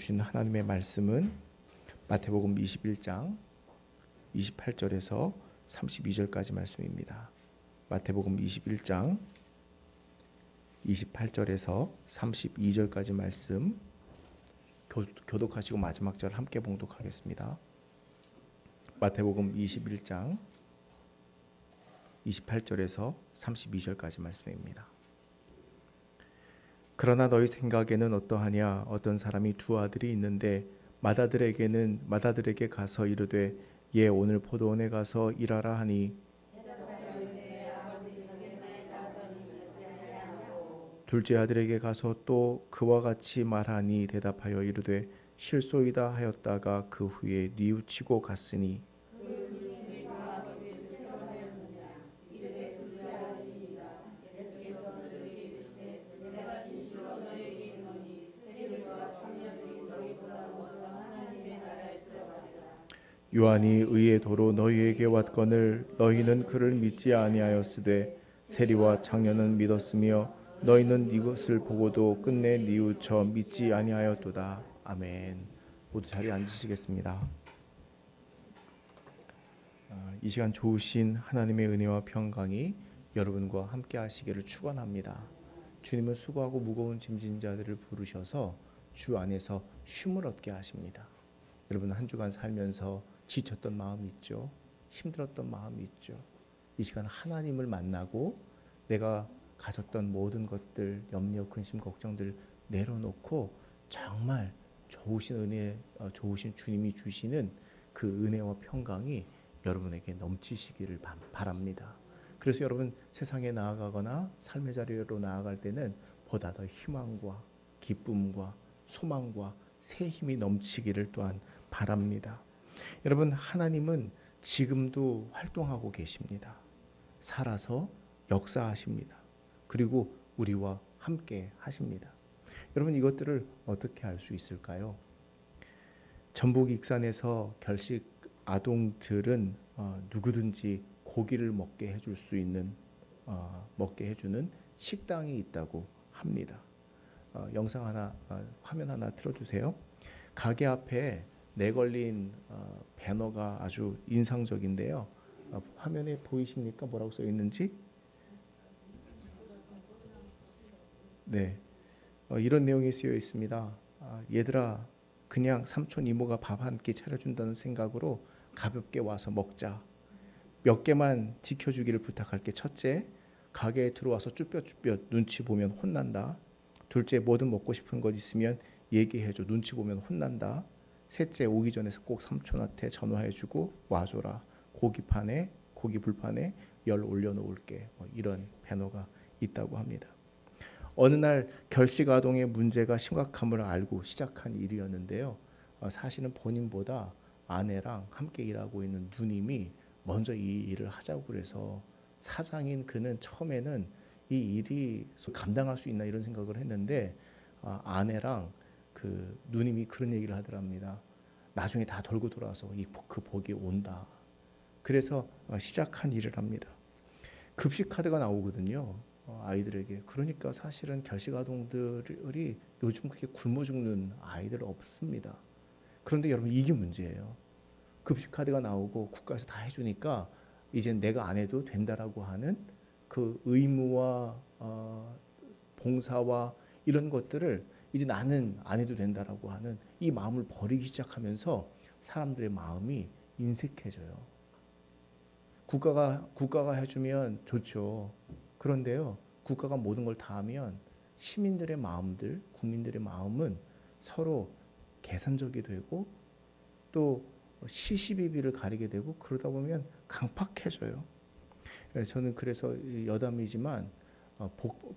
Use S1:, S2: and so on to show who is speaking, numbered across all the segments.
S1: 주신 하나님의 말씀은 마태복음 21장 28절에서 32절까지 말씀입니다. 마태복음 21장 28절에서 32절까지 말씀 교독하시고 마지막 절 함께 봉독하겠습니다. 마태복음 21장 28절에서 32절까지 말씀입니다. 그러나 너희 생각에는 어떠하냐? 어떤 사람이 두 아들이 있는데 맏아들에게 가서 이르되 예 오늘 포도원에 가서 일하라 하니 둘째 아들에게 가서 또 그와 같이 말하니 대답하여 이르되 실소이다 하였다가 그 후에 뉘우치고 갔으니 요한이 의의 도로 너희에게 왔거늘 너희는 그를 믿지 아니하였으되 세리와 창녀는 믿었으며 너희는 이것을 보고도 끝내 뉘우쳐 믿지 아니하였도다. 아멘. 모두 자리에 앉으시겠습니다. 이 시간 좋으신 하나님의 은혜와 평강이 여러분과 함께 하시기를 축원합니다. 주님은 수고하고 무거운 짐진 자들을 부르셔서 주 안에서 쉼을 얻게 하십니다. 여러분 한 주간 살면서 지쳤던 마음이 있죠. 힘들었던 마음이 있죠. 이 시간 하나님을 만나고 내가 가졌던 모든 것들, 염려, 근심, 걱정들 내려놓고 정말 좋으신 은혜, 좋으신 주님이 주시는 그 은혜와 평강이 여러분에게 넘치시기를 바랍니다. 그래서 여러분 세상에 나아가거나 삶의 자리로 나아갈 때는 보다 더 희망과 기쁨과 소망과 새 힘이 넘치기를 또한 바랍니다. 여러분 하나님은 지금도 활동하고 계십니다. 살아서 역사하십니다. 그리고 우리와 함께 하십니다. 여러분 이것들을 어떻게 알 수 있을까요? 전북 익산에서 결식 아동들은 누구든지 고기를 먹게 해줄 수 있는 먹게 해주는 식당이 있다고 합니다. 영상 하나 화면 하나 틀어주세요. 가게 앞에 내걸린 배너가 아주 인상적인데요. 화면에 보이십니까? 뭐라고 써 있는지? 네, 이런 내용이 쓰여 있습니다. 얘들아, 그냥 삼촌 이모가 밥 한 끼 차려준다는 생각으로 가볍게 와서 먹자. 몇 개만 지켜주기를 부탁할게. 첫째, 가게에 들어와서 쭈뼛쭈뼛 눈치 보면 혼난다. 둘째, 뭐든 먹고 싶은 것 있으면 얘기해줘. 눈치 보면 혼난다. 셋째, 오기 전에 꼭 삼촌한테 전화해주고 와줘라. 고기 불판에 열 올려놓을게. 이런 배너가 있다고 합니다. 어느 날 결식 아동의 문제가 심각함을 알고 시작한 일이었는데요. 사실은 본인보다 아내랑 함께 일하고 있는 누님이 먼저 이 일을 하자고 그래서 사장인 그는 처음에는 이 일이 감당할 수 있나 이런 생각을 했는데 아내랑 그 누님이 그런 얘기를 하더랍니다. 나중에 다 돌고 돌아서 그 복이 온다. 그래서 시작한 일을 합니다. 급식 카드가 나오거든요. 아이들에게. 그러니까 사실은 결식 아동들이 요즘 그렇게 굶어 죽는 아이들 없습니다. 그런데 여러분 이게 문제예요. 급식 카드가 나오고 국가에서 다 해주니까 이제 내가 안 해도 된다라고 하는 그 의무와 봉사와 이런 것들을 이제 나는 안 해도 된다라고 하는 이 마음을 버리기 시작하면서 사람들의 마음이 인색해져요. 국가가 해주면 좋죠. 그런데요, 국가가 모든 걸 다 하면 시민들의 마음들, 국민들의 마음은 서로 계산적이 되고 또 시시비비를 가리게 되고 그러다 보면 강팍해져요. 저는 그래서 여담이지만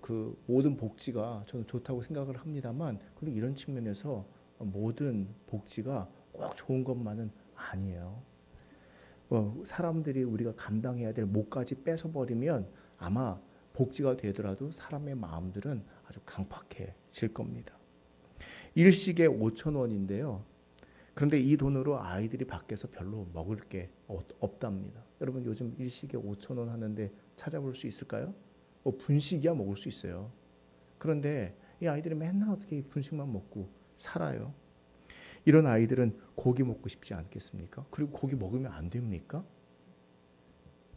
S1: 그 모든 복지가 저는 좋다고 생각을 합니다만 그리고 이런 측면에서 모든 복지가 꼭 좋은 것만은 아니에요. 사람들이 우리가 감당해야 될 몫까지 뺏어버리면 아마 복지가 되더라도 사람의 마음들은 아주 강팍해질 겁니다. 일식에 5,000원인데요. 그런데 이 돈으로 아이들이 밖에서 별로 먹을 게 없답니다. 여러분 요즘 일식에 5,000원 하는데 찾아볼 수 있을까요? 분식이야 먹을 수 있어요. 그런데 이 아이들이 맨날 어떻게 분식만 먹고 살아요. 이런 아이들은 고기 먹고 싶지 않겠습니까? 그리고 고기 먹으면 안 됩니까?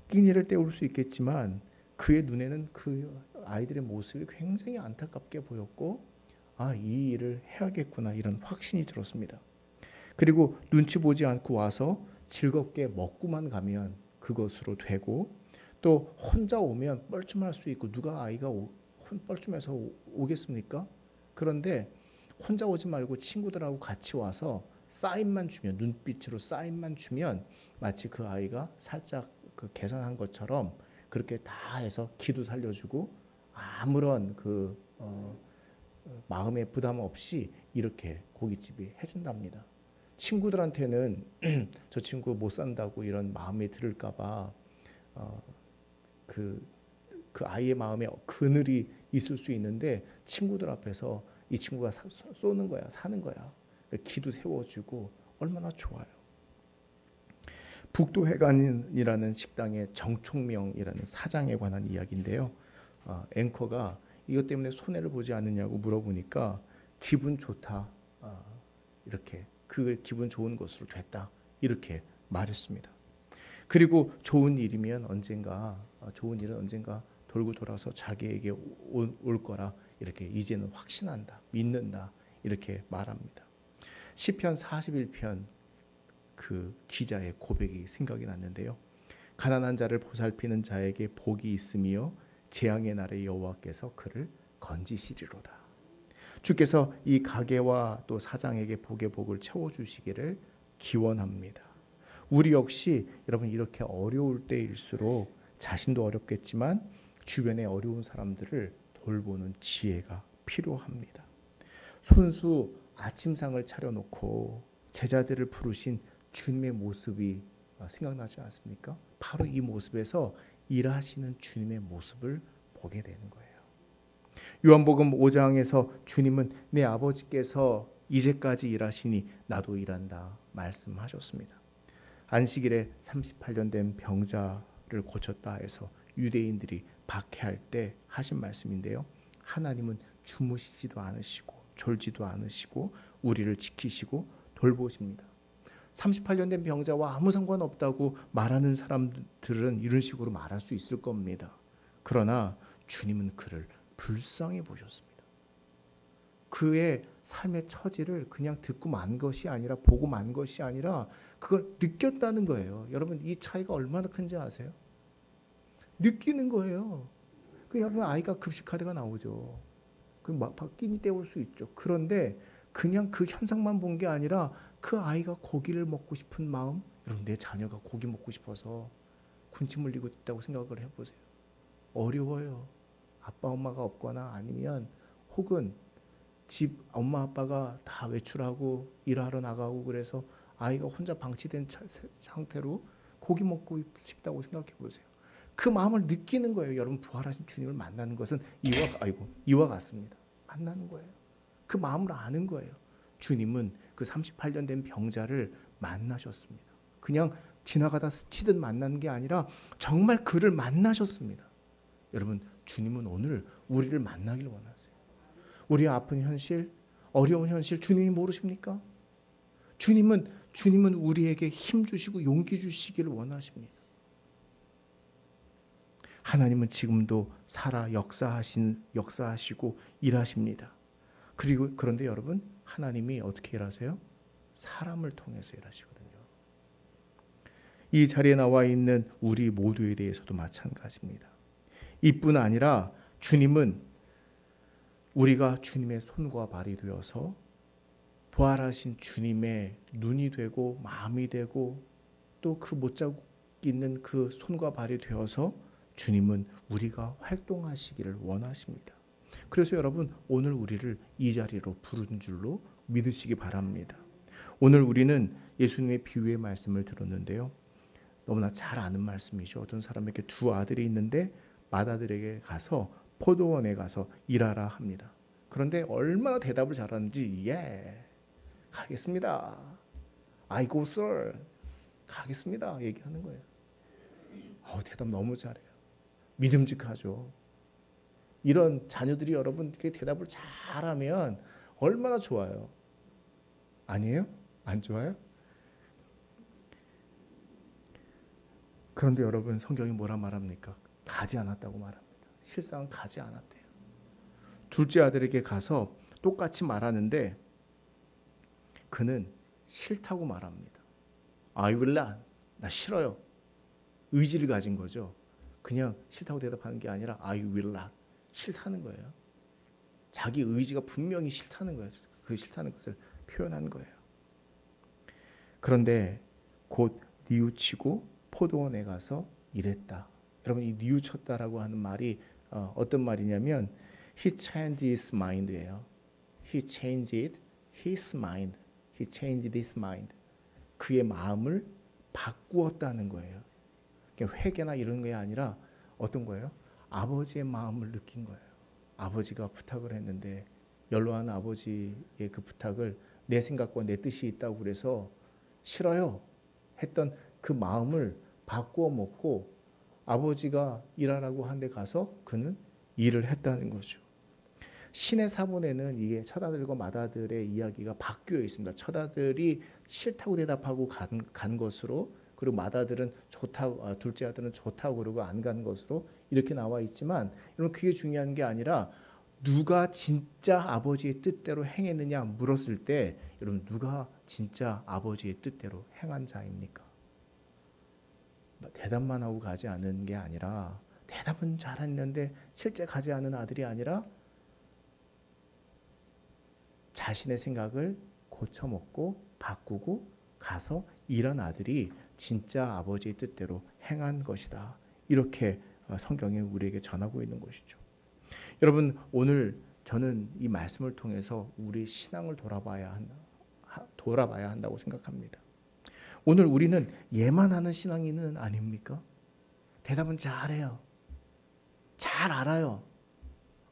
S1: 끼니를 때울 수 있겠지만 그의 눈에는 그 아이들의 모습이 굉장히 안타깝게 보였고, 아, 이 일을 해야겠구나 이런 확신이 들었습니다. 그리고 눈치 보지 않고 와서 즐겁게 먹고만 가면 그것으로 되고, 또 혼자 오면 뻘쭘할 수 있고, 누가 아이가 뻘쭘해서 오겠습니까? 그런데 혼자 오지 말고 친구들하고 같이 와서 사인만 주면, 눈빛으로 사인만 주면 마치 그 아이가 살짝 그 계산한 것처럼 그렇게 다 해서 기도 살려주고 아무런 마음의 부담 없이 이렇게 고깃집이 해준답니다. 친구들한테는 저 친구 못 산다고 이런 마음이 들을까봐 그, 그 아이의 마음에 그늘이 있을 수 있는데, 친구들 앞에서 이 친구가 쏘는 거야, 사는 거야. 기도 세워주고 얼마나 좋아요. 북도회관이라는 식당의 정총명이라는 사장에 관한 이야기인데요. 앵커가 이것 때문에 손해를 보지 않느냐고 물어보니까 기분 좋다, 이렇게 그 기분 좋은 것으로 됐다 이렇게 말했습니다. 그리고 좋은 일은 언젠가 돌고 돌아서 자기에게 올 거라 이렇게 이제는 확신한다, 믿는다 이렇게 말합니다. 시편 41편 그 기자의 고백이 생각이 났는데요. 가난한 자를 보살피는 자에게 복이 있으며 재앙의 날에 여호와께서 그를 건지시리로다. 주께서 이 가게와 또 사장에게 복의 복을 채워주시기를 기원합니다. 우리 역시 여러분 이렇게 어려울 때일수록 자신도 어렵겠지만 주변에 어려운 사람들을 돌보는 지혜가 필요합니다. 손수 아침상을 차려놓고 제자들을 부르신 주님의 모습이 생각나지 않습니까? 바로 이 모습에서 일하시는 주님의 모습을 보게 되는 거예요. 요한복음 5장에서 주님은 내 아버지께서 이제까지 일하시니 나도 일한다 말씀하셨습니다. 안식일에 38년 된 병자를 고쳤다 해서 유대인들이 박해할 때 하신 말씀인데요. 하나님은 주무시지도 않으시고 졸지도 않으시고 우리를 지키시고 돌보십니다. 38년 된 병자와 아무 상관없다고 말하는 사람들은 이런 식으로 말할 수 있을 겁니다. 그러나 주님은 그를 불쌍히 보셨습니다. 그의 삶의 처지를 그냥 듣고 만 것이 아니라, 보고 만 것이 아니라 그걸 느꼈다는 거예요. 여러분 이 차이가 얼마나 큰지 아세요? 느끼는 거예요. 여러분 아이가 급식 카드가 나오죠. 끼니 때울 수 있죠. 그런데 그냥 그 현상만 본 게 아니라 그 아이가 고기를 먹고 싶은 마음, 여러분 내 자녀가 고기 먹고 싶어서 군침 흘리고 있다고 생각을 해보세요. 어려워요. 아빠 엄마가 없거나 아니면 혹은 집 엄마 아빠가 다 외출하고 일하러 나가고 그래서 아이가 혼자 방치된 상태로 고기 먹고 싶다고 생각해 보세요. 그 마음을 느끼는 거예요. 여러분 부활하신 주님을 만나는 것은 이와 같습니다. 만나는 거예요. 그 마음을 아는 거예요. 주님은 그 38년 된 병자를 만나셨습니다. 그냥 지나가다 스치듯 만난 게 아니라 정말 그를 만나셨습니다. 여러분 주님은 오늘 우리를 만나길 원하세요. 우리의 아픈 현실, 어려운 현실 주님이 모르십니까? 주님은 우리에게 힘 주시고 용기 주시기를 원하십니다. 하나님은 지금도 살아 역사하시고 일하십니다. 그런데 여러분 하나님이 어떻게 일하세요? 사람을 통해서 일하시거든요. 이 자리에 나와 있는 우리 모두에 대해서도 마찬가지입니다. 이뿐 아니라 주님은 우리가 주님의 손과 발이 되어서 부활하신 주님의 눈이 되고 마음이 되고 또 그 못자국 있는 그 손과 발이 되어서 주님은 우리가 활동하시기를 원하십니다. 그래서 여러분 오늘 우리를 이 자리로 부른 줄로 믿으시기 바랍니다. 오늘 우리는 예수님의 비유의 말씀을 들었는데요. 너무나 잘 아는 말씀이죠. 어떤 사람에게 두 아들이 있는데 맏아들에게 가서 포도원에 가서 일하라 합니다. 그런데 얼마나 대답을 잘하는지 가겠습니다. I go sir. 가겠습니다. 얘기하는 거예요. 대답 너무 잘해요. 믿음직하죠. 이런 자녀들이 여러분 이렇게 대답을 잘하면 얼마나 좋아요. 아니에요? 안 좋아요? 그런데 여러분 성경이 뭐라 말합니까? 가지 않았다고 말합니다. 실상은 가지 않았대요. 둘째 아들에게 가서 똑같이 말하는데 그는 싫다고 말합니다. I will not. 나 싫어요. 의지를 가진 거죠. 그냥 싫다고 대답하는 게 아니라 I will not. 싫다는 거예요. 자기 의지가 분명히 싫다는 거예요. 그 싫다는 것을 표현한 거예요. 그런데 곧 뉘우치고 포도원에 가서 일했다. 여러분 이 뉘우쳤다라고 하는 말이 어떤 말이냐면 He changed his mind예요. He changed his mind. He changed his mind. 그의 마음을 바꾸었다는 거예요. 회개나 이런 게 아니라 어떤 거예요? 아버지의 마음을 느낀 거예요. 아버지가 부탁을 했는데 연로한 아버지의 그 부탁을 내 생각과 내 뜻이 있다고 그래서 싫어요 했던 그 마음을 바꾸어 먹고 아버지가 일하라고 한 데 가서 그는 일을 했다는 거죠. 신의 사본에는 이게 첫아들과 맏아들의 이야기가 바뀌어 있습니다. 첫 아들이 싫다고 대답하고 간 것으로, 그리고 맏아들은 좋다고, 둘째 아들은 좋다고 그러고 안 간 것으로 이렇게 나와 있지만 여러분 그게 중요한 게 아니라 누가 진짜 아버지의 뜻대로 행했느냐 물었을 때 여러분 누가 진짜 아버지의 뜻대로 행한 자입니까? 대답만 하고 가지 않은 게 아니라 대답은 잘했는데 실제 가지 않은 아들이 아니라 자신의 생각을 고쳐먹고 바꾸고 가서 일한 아들이 진짜 아버지의 뜻대로 행한 것이다. 이렇게 성경이 우리에게 전하고 있는 것이죠. 여러분 오늘 저는 이 말씀을 통해서 우리 신앙을 돌아봐야 한다고 생각합니다. 오늘 우리는 예만 하는 신앙인은 아닙니까? 대답은 잘해요. 잘 알아요.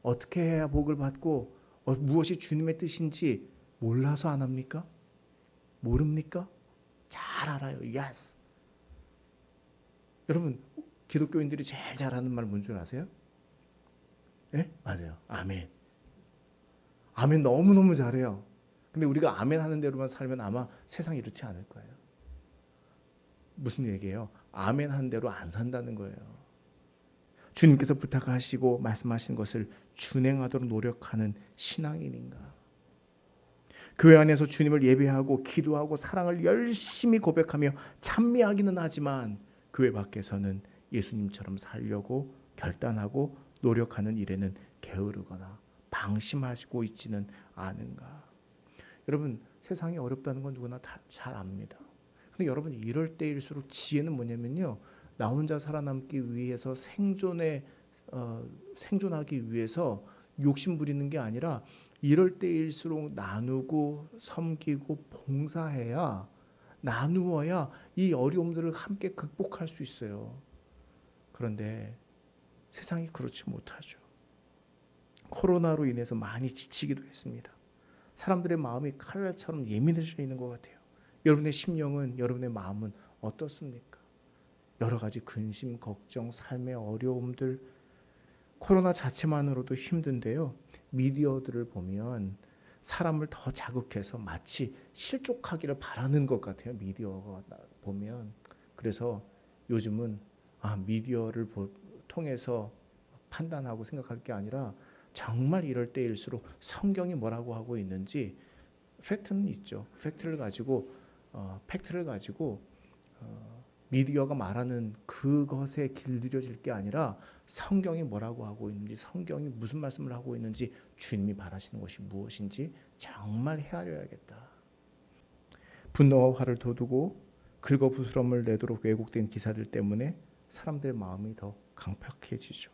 S1: 어떻게 해야 복을 받고 무엇이 주님의 뜻인지 몰라서 안 합니까? 모릅니까? 잘 알아요. Yes. 여러분 기독교인들이 제일 잘하는 말 뭔 줄 아세요? 네? 맞아요. 아멘. 아멘 너무너무 잘해요. 근데 우리가 아멘 하는 대로만 살면 아마 세상이 이렇지 않을 거예요. 무슨 얘기예요? 아멘 하는 대로 안 산다는 거예요. 주님께서 부탁하시고 말씀하신 것을 준행하도록 노력하는 신앙인인가? 교회 안에서 주님을 예배하고 기도하고 사랑을 열심히 고백하며 찬미하기는 하지만 교회 밖에서는 예수님처럼 살려고 결단하고 노력하는 일에는 게으르거나 방심하고 있지는 않은가? 여러분 세상이 어렵다는 건 누구나 다 잘 압니다. 근데 여러분 이럴 때일수록 지혜는 뭐냐면요, 나 혼자 살아남기 위해서 생존하기 위해서 욕심 부리는 게 아니라 이럴 때일수록 나누고 섬기고 봉사해야, 나누어야 이 어려움들을 함께 극복할 수 있어요. 그런데 세상이 그렇지 못하죠. 코로나로 인해서 많이 지치기도 했습니다. 사람들의 마음이 칼날처럼 예민해져 있는 것 같아요. 여러분의 심령은, 여러분의 마음은 어떻습니까? 여러 가지 근심, 걱정, 삶의 어려움들, 코로나 자체만으로도 힘든데요. 미디어들을 보면 사람을 더 자극해서 마치 실족하기를 바라는 것 같아요. 미디어가 보면. 그래서 요즘은 미디어를 통해서 판단하고 생각할 게 아니라 정말 이럴 때일수록 성경이 뭐라고 하고 있는지, 팩트는 있죠. 팩트를 가지고 미디어가 말하는 그것에 길들여질 게 아니라 성경이 뭐라고 하고 있는지, 성경이 무슨 말씀을 하고 있는지, 주님이 바라시는 것이 무엇인지 정말 헤아려야겠다. 분노와 화를 돋우고 긁어부스럼을 내도록 왜곡된 기사들 때문에 사람들의 마음이 더 강팍해지죠.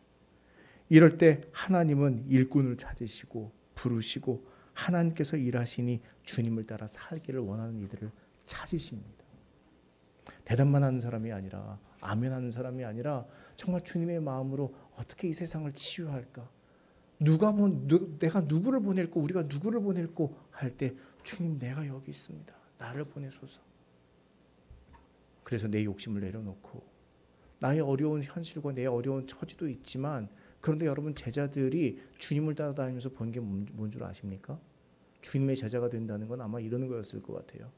S1: 이럴 때 하나님은 일꾼을 찾으시고 부르시고 하나님께서 일하시니 주님을 따라 살기를 원하는 이들을 찾으십니다. 대답만 하는 사람이 아니라, 아멘 하는 사람이 아니라 정말 주님의 마음으로 어떻게 이 세상을 치유할까? 내가 누구를 보낼고 우리가 누구를 보낼고 할 때 주님 내가 여기 있습니다. 나를 보내소서. 그래서 내 욕심을 내려놓고 나의 어려운 현실과 내 어려운 처지도 있지만, 그런데 여러분 제자들이 주님을 따라다니면서 본 게 뭔 줄 아십니까? 주님의 제자가 된다는 건 아마 이런 거였을 것 같아요.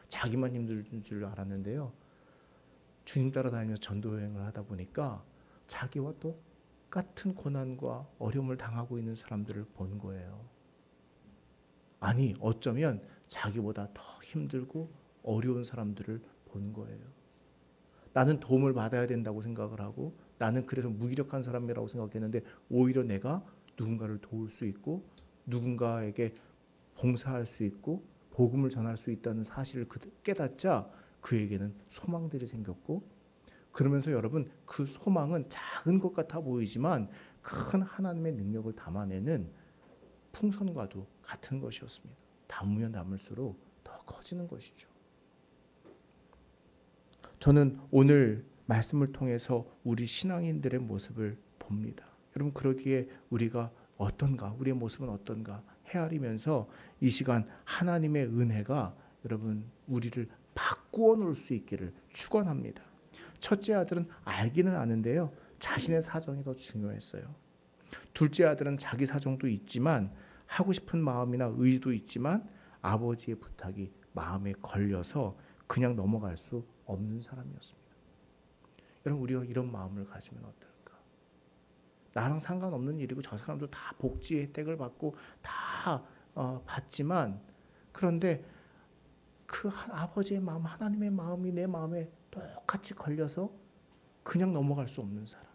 S1: 자기만 힘든 줄 알았는데요. 주님 따라다니면서 전도 여행을 하다 보니까 자기와 똑같은 고난과 어려움을 당하고 있는 사람들을 본 거예요. 아니, 어쩌면 자기보다 더 힘들고 어려운 사람들을 본 거예요. 나는 도움을 받아야 된다고 생각을 하고 나는 그래서 무기력한 사람이라고 생각했는데 오히려 내가 누군가를 도울 수 있고 누군가에게 봉사할 수 있고 복음을 전할 수 있다는 사실을 깨닫자 그에게는 소망들이 생겼고, 그러면서 여러분 그 소망은 작은 것 같아 보이지만 큰 하나님의 능력을 담아내는 풍선과도 같은 것이었습니다. 담으면 담을수록 더 커지는 것이죠. 저는 오늘 말씀을 통해서 우리 신앙인들의 모습을 봅니다. 여러분 그러기에 우리가 어떤가, 우리의 모습은 어떤가 헤아리면서 이 시간 하나님의 은혜가 여러분 우리를 바꾸어 놓을 수 있기를 축원합니다. 첫째 아들은 알기는 아는데요, 자신의 사정이 더 중요했어요. 둘째 아들은 자기 사정도 있지만 하고 싶은 마음이나 의지도 있지만 아버지의 부탁이 마음에 걸려서 그냥 넘어갈 수 없는 사람이었습니다. 여러분 우리가 이런 마음을 가지면 어떨까? 나랑 상관없는 일이고 저 사람도 다 복지 혜택을 받고 다 받지만, 그런데 그 아버지의 마음, 하나님의 마음이 내 마음에 똑같이 걸려서 그냥 넘어갈 수 없는 사람.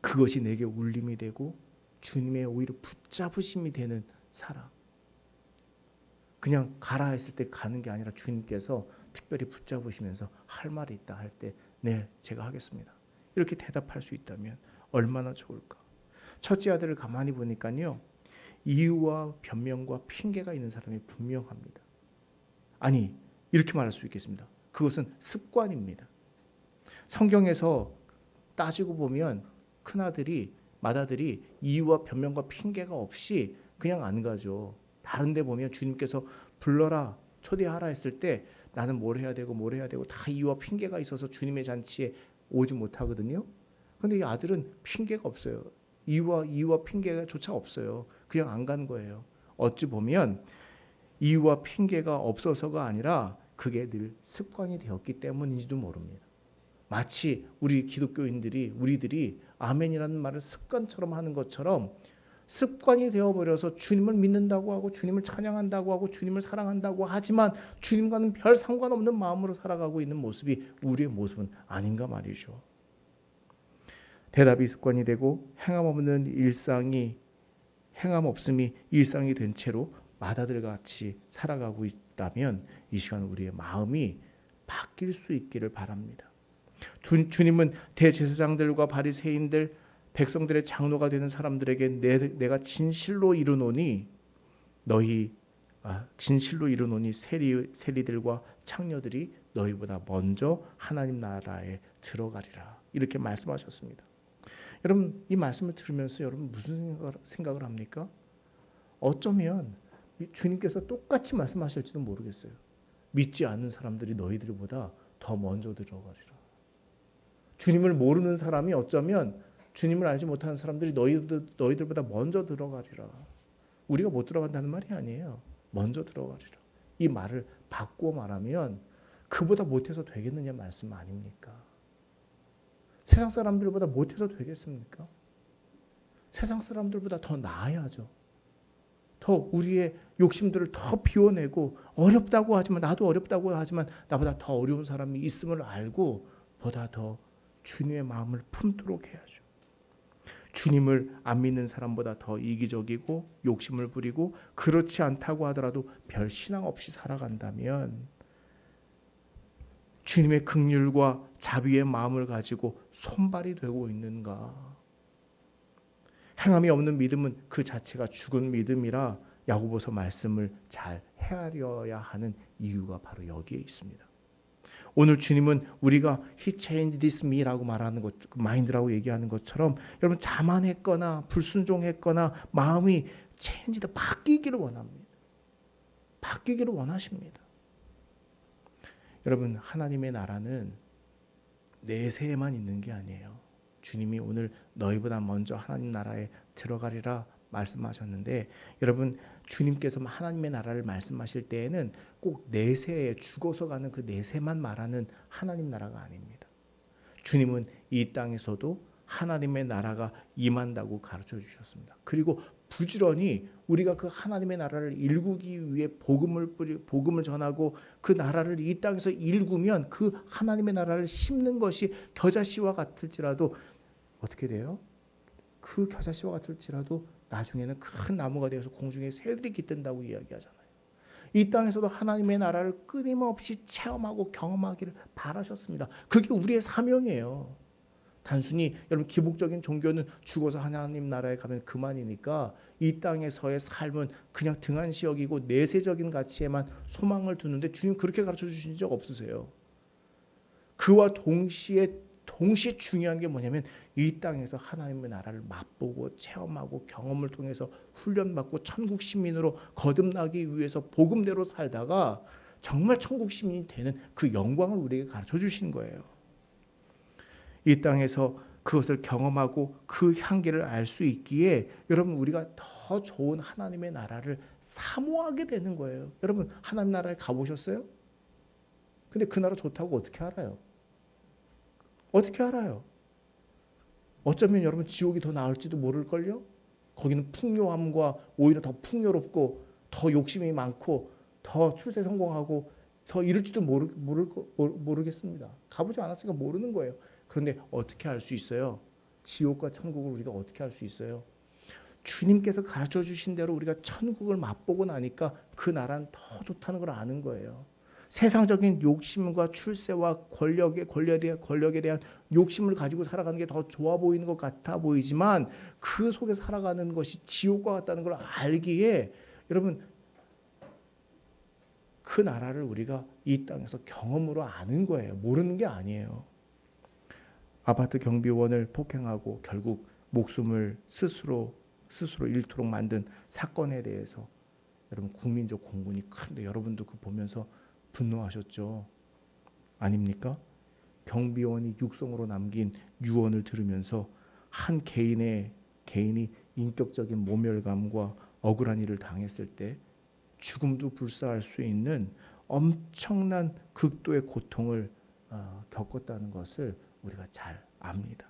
S1: 그것이 내게 울림이 되고 주님의 오히려 붙잡으심이 되는 사람. 그냥 가라 했을 때 가는 게 아니라 주님께서 특별히 붙잡으시면서 할 말이 있다 할 때 네, 제가 하겠습니다. 이렇게 대답할 수 있다면 얼마나 좋을까. 첫째 아들을 가만히 보니까요, 이유와 변명과 핑계가 있는 사람이 분명합니다. 아니, 이렇게 말할 수 있겠습니다. 그것은 습관입니다. 성경에서 따지고 보면 큰아들이, 맏아들이 이유와 변명과 핑계가 없이 그냥 안 가죠. 다른 데 보면 주님께서 불러라, 초대하라 했을 때 나는 뭘 해야 되고 뭘 해야 되고 다 이유와 핑계가 있어서 주님의 잔치에 오지 못하거든요. 그런데 이 아들은 핑계가 없어요. 이유와 핑계가조차 없어요. 그냥 안 간 거예요. 어찌 보면 이유와 핑계가 없어서가 아니라 그게 늘 습관이 되었기 때문인지도 모릅니다. 마치 우리 기독교인들이, 우리들이 아멘이라는 말을 습관처럼 하는 것처럼 습관이 되어버려서 주님을 믿는다고 하고 주님을 찬양한다고 하고 주님을 사랑한다고 하지만 주님과는 별 상관없는 마음으로 살아가고 있는 모습이 우리의 모습은 아닌가 말이죠. 대답이 습관이 되고 행함 없음이 일상이 된 채로 맏아들같이 살아가고 있다면 이 시간 우리의 마음이 바뀔 수 있기를 바랍니다. 주님은 대제사장들과 바리새인들, 백성들의 장로가 되는 사람들에게 내가 진실로 이르노니 세리들과 창녀들이 너희보다 먼저 하나님 나라에 들어가리라, 이렇게 말씀하셨습니다. 여러분 이 말씀을 들으면서 여러분 무슨 생각을 합니까? 어쩌면 주님께서 똑같이 말씀하실지도 모르겠어요. 믿지 않는 사람들이 너희들보다 더 먼저 들어가리라. 주님을 모르는 사람이 어쩌면 주님을 알지 못하는 사람들이 너희들보다 먼저 들어가리라. 우리가 못 들어간다는 말이 아니에요. 먼저 들어가리라. 이 말을 바꾸어 말하면 그보다 못해서 되겠느냐 말씀 아닙니까? 세상 사람들보다 못해서 되겠습니까? 세상 사람들보다 더 나아야죠. 더 우리의 욕심들을 더 비워내고, 어렵다고 하지만 나도 어렵다고 하지만 나보다 더 어려운 사람이 있음을 알고 보다 더 주님의 마음을 품도록 해야죠. 주님을 안 믿는 사람보다 더 이기적이고 욕심을 부리고 그렇지 않다고 하더라도 별 신앙 없이 살아간다면 주님의 긍휼과 자비의 마음을 가지고 손발이 되고 있는가? 행함이 없는 믿음은 그 자체가 죽은 믿음이라 야고보서 말씀을 잘 헤아려야 하는 이유가 바로 여기에 있습니다. 오늘 주님은 우리가 He changed this me라고 말하는 것, 마인드라고 얘기하는 것처럼 여러분 자만했거나 불순종했거나 마음이 체인지다 바뀌기를 원합니다. 바뀌기를 원하십니다. 여러분 하나님의 나라는 내세에만 있는 게 아니에요. 주님이 오늘 너희보다 먼저 하나님 나라에 들어가리라 말씀하셨는데 여러분 주님께서 하나님의 나라를 말씀하실 때에는 꼭 내세에 죽어서 가는 그 내세만 말하는 하나님 나라가 아닙니다. 주님은 이 땅에서도 하나님의 나라가 임한다고 가르쳐 주셨습니다. 그리고 부지런히 우리가 그 하나님의 나라를 일구기 위해 복음을 전하고 그 나라를 이 땅에서 일구면 그 하나님의 나라를 심는 것이 겨자씨와 같을지라도 어떻게 돼요? 그 겨자씨와 같을지라도 나중에는 큰 나무가 되어서 공중에 새들이 깃든다고 이야기하잖아요. 이 땅에서도 하나님의 나라를 끊임없이 체험하고 경험하기를 바라셨습니다. 그게 우리의 사명이에요. 단순히 여러분 기복적인 종교는 죽어서 하나님 나라에 가면 그만이니까 이 땅에서의 삶은 그냥 등한시 여기고 내세적인 가치에만 소망을 두는데 주님 그렇게 가르쳐 주신 적 없으세요. 그와 동시에 중요한 게 뭐냐면 이 땅에서 하나님의 나라를 맛보고 체험하고 경험을 통해서 훈련받고 천국 시민으로 거듭나기 위해서 복음대로 살다가 정말 천국 시민이 되는 그 영광을 우리에게 가르쳐 주신 거예요. 이 땅에서 그것을 경험하고 그 향기를 알 수 있기에 여러분 우리가 더 좋은 하나님의 나라를 사모하게 되는 거예요. 여러분 하나님 나라에 가보셨어요? 근데 그 나라 좋다고 어떻게 알아요? 어떻게 알아요? 어쩌면 여러분 지옥이 더 나을지도 모를걸요? 거기는 풍요함과 오히려 더 풍요롭고 더 욕심이 많고 더 출세 성공하고 더 이럴지도 모르겠습니다. 가보지 않았으니까 모르는 거예요. 그런데 어떻게 알 수 있어요? 지옥과 천국을 우리가 어떻게 알 수 있어요? 주님께서 가르쳐 주신 대로 우리가 천국을 맛보고 나니까 그 나라는 더 좋다는 걸 아는 거예요. 세상적인 욕심과 출세와 권력에 대한 욕심을 가지고 살아가는 게 더 좋아 보이는 것 같아 보이지만 그 속에 살아가는 것이 지옥과 같다는 걸 알기에 여러분 그 나라를 우리가 이 땅에서 경험으로 아는 거예요. 모르는 게 아니에요. 아파트 경비원을 폭행하고 결국 목숨을 스스로 잃도록 만든 사건에 대해서 여러분 국민적 공분이 큰데 여러분도 그 보면서 분노하셨죠? 아닙니까? 경비원이 육성으로 남긴 유언을 들으면서 한 개인이 인격적인 모멸감과 억울한 일을 당했을 때 죽음도 불사할 수 있는 엄청난 극도의 고통을 겪었다는 것을 우리가 잘 압니다.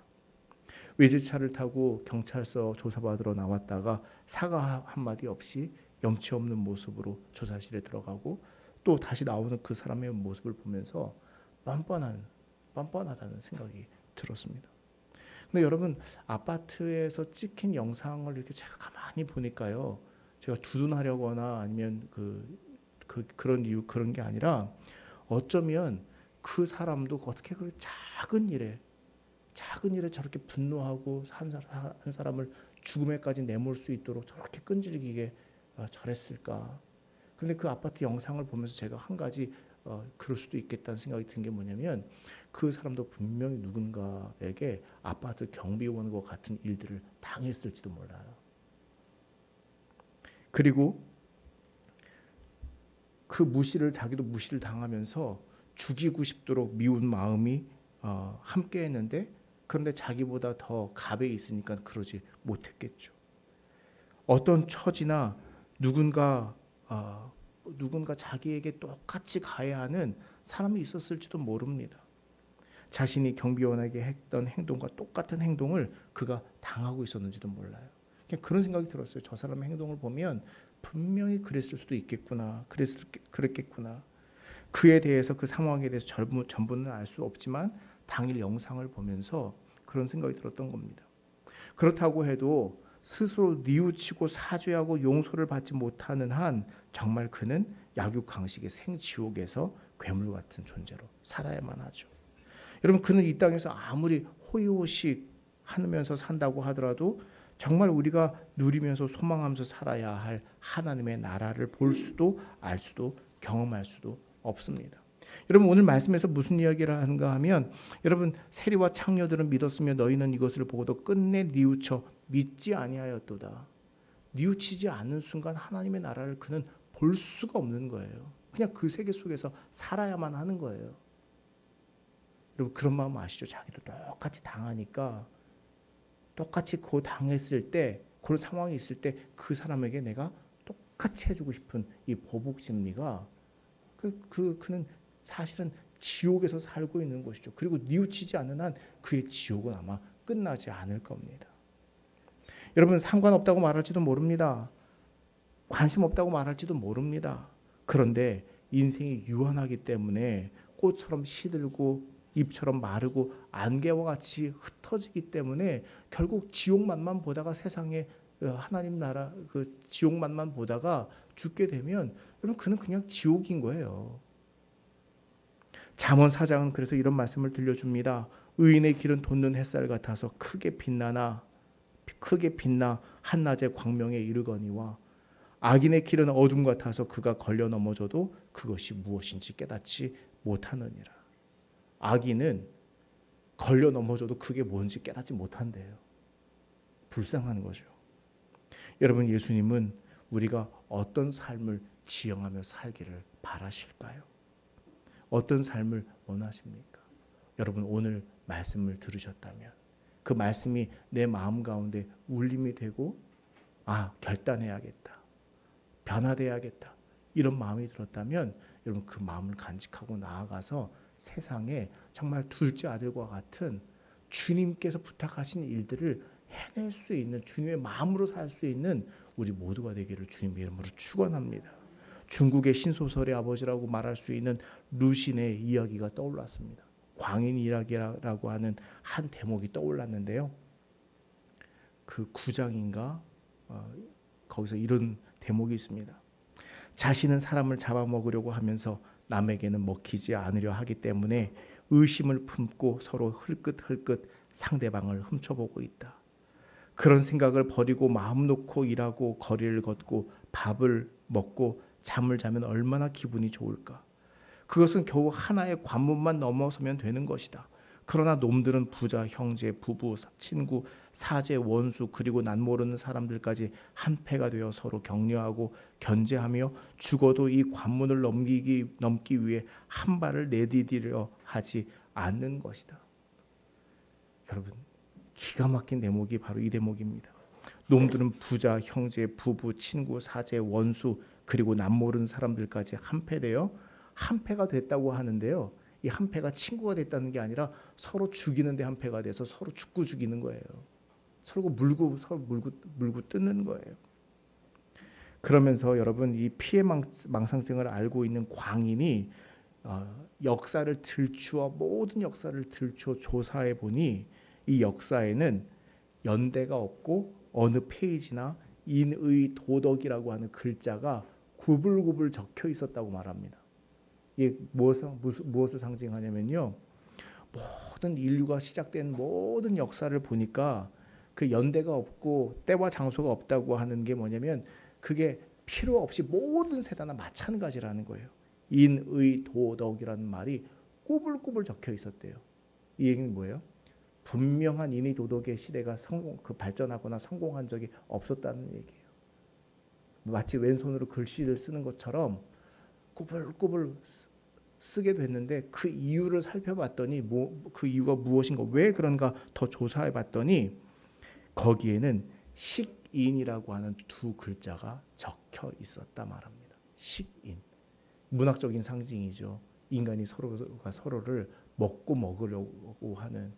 S1: 외제차를 타고 경찰서 조사받으러 나왔다가 사과 한마디 없이 염치 없는 모습으로 조사실에 들어가고 또 다시 나오는 그 사람의 모습을 보면서 뻔뻔하다는 생각이 들었습니다. 근데 여러분 아파트에서 찍힌 영상을 이렇게 제가 가만히 보니까요. 제가 두둔하려거나 아니면 그런 게 아니라 어쩌면 그 사람도 어떻게 그 작은 일에 저렇게 분노하고 한 사람을 죽음에까지 내몰 수 있도록 저렇게 끈질기게 잘했을까. 그런데 그 아파트 영상을 보면서 제가 한 가지 그럴 수도 있겠다는 생각이 든 게 뭐냐면 그 사람도 분명히 누군가에게 아파트 경비원과 같은 일들을 당했을지도 몰라요. 그리고 자기도 무시를 당하면서 죽이고 싶도록 미운 마음이 함께했는데 그런데 자기보다 더 갑에 있으니까 그러지 못했겠죠. 어떤 처지나 누군가 자기에게 똑같이 가해야 하는 사람이 있었을지도 모릅니다. 자신이 경비원에게 했던 행동과 똑같은 행동을 그가 당하고 있었는지도 몰라요. 그냥 그런 생각이 들었어요. 저 사람의 행동을 보면 분명히 그랬을 수도 있겠구나. 그랬겠구나. 그에 대해서 그 상황에 대해서 전부는 알 수 없지만 당일 영상을 보면서 그런 생각이 들었던 겁니다. 그렇다고 해도 스스로 뉘우치고 사죄하고 용서를 받지 못하는 한 정말 그는 약육강식의 생지옥에서 괴물 같은 존재로 살아야만 하죠. 여러분 그는 이 땅에서 아무리 호의호식 하면서 산다고 하더라도 정말 우리가 누리면서 소망하면서 살아야 할 하나님의 나라를 볼 수도 알 수도 경험할 수도 없습니다. 여러분 오늘 말씀에서 무슨 이야기를 하는가 하면 여러분 세리와 창녀들은 믿었으며 너희는 이것을 보고도 끝내 뉘우쳐 믿지 아니하였도다. 뉘우치지 않는 순간 하나님의 나라를 그는 볼 수가 없는 거예요. 그냥 그 세계 속에서 살아야만 하는 거예요. 여러분 그런 마음 아시죠? 자기도 똑같이 당하니까 똑같이 그 당했을 때 그런 상황이 있을 때 그 사람에게 내가 똑같이 해주고 싶은 이 보복 심리가 그는 사실은 지옥에서 살고 있는 것이죠. 그리고 뉘우치지 않는 한 그의 지옥은 아마 끝나지 않을 겁니다. 여러분, 상관없다고 말할지도 모릅니다. 관심 없다고 말할지도 모릅니다. 그런데 인생이 유한하기 때문에 꽃처럼 시들고 잎처럼 마르고 안개와 같이 흩어지기 때문에 결국 지옥만만 보다가 세상에 하나님 나라 그 지옥만만 보다가 죽게 되면 여러분 그는 그냥 지옥인 거예요. 잠언 4장은 그래서 이런 말씀을 들려줍니다. 의인의 길은 돋는 햇살 같아서 크게 빛나 한낮의 광명에 이르거니와 악인의 길은 어둠 같아서 그가 걸려 넘어져도 그것이 무엇인지 깨닫지 못하느니라. 악인은 걸려 넘어져도 그게 뭔지 깨닫지 못한대요. 불쌍한 거죠. 여러분, 예수님은 우리가 어떤 삶을 지향하며 살기를 바라실까요? 어떤 삶을 원하십니까? 여러분, 오늘 말씀을 들으셨다면 그 말씀이 내 마음 가운데 울림이 되고 결단해야겠다, 변화돼야겠다 이런 마음이 들었다면 여러분 그 마음을 간직하고 나아가서 세상에 정말 둘째 아들과 같은 주님께서 부탁하신 일들을 해낼 수 있는, 주님의 마음으로 살 수 있는 우리 모두가 되기를 주님의 이름으로 축원합니다. 중국의 신소설의 아버지라고 말할 수 있는 루신의 이야기가 떠올랐습니다. 광인 이야기라고 하는 한 대목이 떠올랐는데요. 그 9장인가 거기서 이런 대목이 있습니다. 자신은 사람을 잡아먹으려고 하면서 남에게는 먹히지 않으려 하기 때문에 의심을 품고 서로 흘끗흘끗 상대방을 훔쳐보고 있다. 그런 생각을 버리고 마음 놓고 일하고 거리를 걷고 밥을 먹고 잠을 자면 얼마나 기분이 좋을까. 그것은 겨우 하나의 관문만 넘어서면 되는 것이다. 그러나 놈들은 부자, 형제, 부부, 친구, 사제, 원수 그리고 난 모르는 사람들까지 한패가 되어 서로 격려하고 견제하며 죽어도 이 관문을 넘기 위해 한 발을 내디디려 하지 않는 것이다. 여러분, 기가 막힌 대목이 바로 이 대목입니다. 놈들은 부자, 형제, 부부, 친구, 사제, 원수 그리고 남 모르는 사람들까지 한패가 됐다고 하는데요. 이 한패가 친구가 됐다는 게 아니라 서로 죽이는데 한패가 돼서 서로 죽고 죽이는 거예요. 서로 물고 뜯는 거예요. 그러면서 여러분 이 피해 망상증을 알고 있는 광인이 모든 역사를 들추어 조사해 보니 이 역사에는 연대가 없고 어느 페이지나 인의 도덕이라고 하는 글자가 구불구불 적혀 있었다고 말합니다. 이게 무엇을 상징하냐면요. 모든 인류가 시작된 모든 역사를 보니까 그 연대가 없고 때와 장소가 없다고 하는 게 뭐냐면 그게 필요 없이 모든 세대나 마찬가지라는 거예요. 인의 도덕이라는 말이 꾸불꾸불 적혀 있었대요. 이 얘기는 뭐예요? 분명한 인의 도덕의 시대가 발전하거나 성공한 적이 없었다는 얘기예요. 마치 왼손으로 글씨를 쓰는 것처럼 꾸불꾸불 쓰게 됐는데 그 이유를 살펴봤더니 그 이유가 무엇인가, 왜 그런가 더 조사해봤더니 거기에는 식인이라고 하는 두 글자가 적혀 있었다 말합니다. 식인, 문학적인 상징이죠. 인간이 서로가 서로를 먹으려고 하는,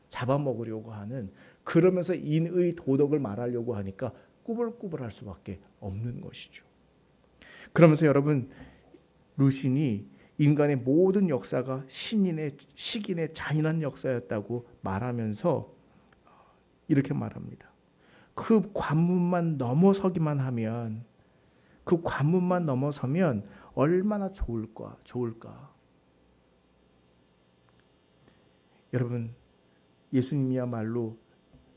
S1: 잡아먹으려고 하는, 그러면서 인의 도덕을 말하려고 하니까 꾸불꾸불할 수밖에 없는 것이죠. 그러면서 여러분 루신이 인간의 모든 역사가 식인의 잔인한 역사였다고 말하면서 이렇게 말합니다. 그 관문만 넘어서기만 하면, 그 관문만 넘어서면 얼마나 좋을까. 여러분, 예수님이야말로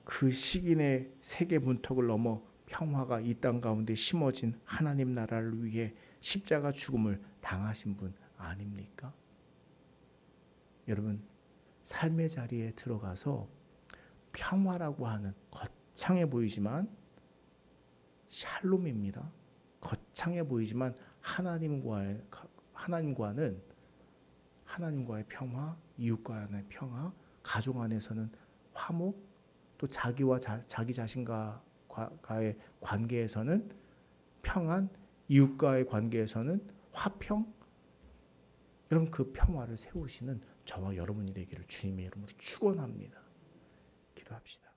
S1: 그 식인의 세계 문턱을 넘어 평화가 이 땅 가운데 심어진 하나님 나라를 위해 십자가 죽음을 당하신 분 아닙니까? 여러분, 삶의 자리에 들어가서 평화라고 하는, 거창해 보이지만 샬롬입니다. 거창해 보이지만 하나님과의 평화, 이웃과의 평화, 가족 안에서는 화목, 또 자기 자신과 하나님과의 관계에서는 평안, 이웃과의 관계에서는 화평, 여러분 그 평화를 세우시는 저와 여러분이 되기를 주님의 이름으로 축원합니다. 기도합시다.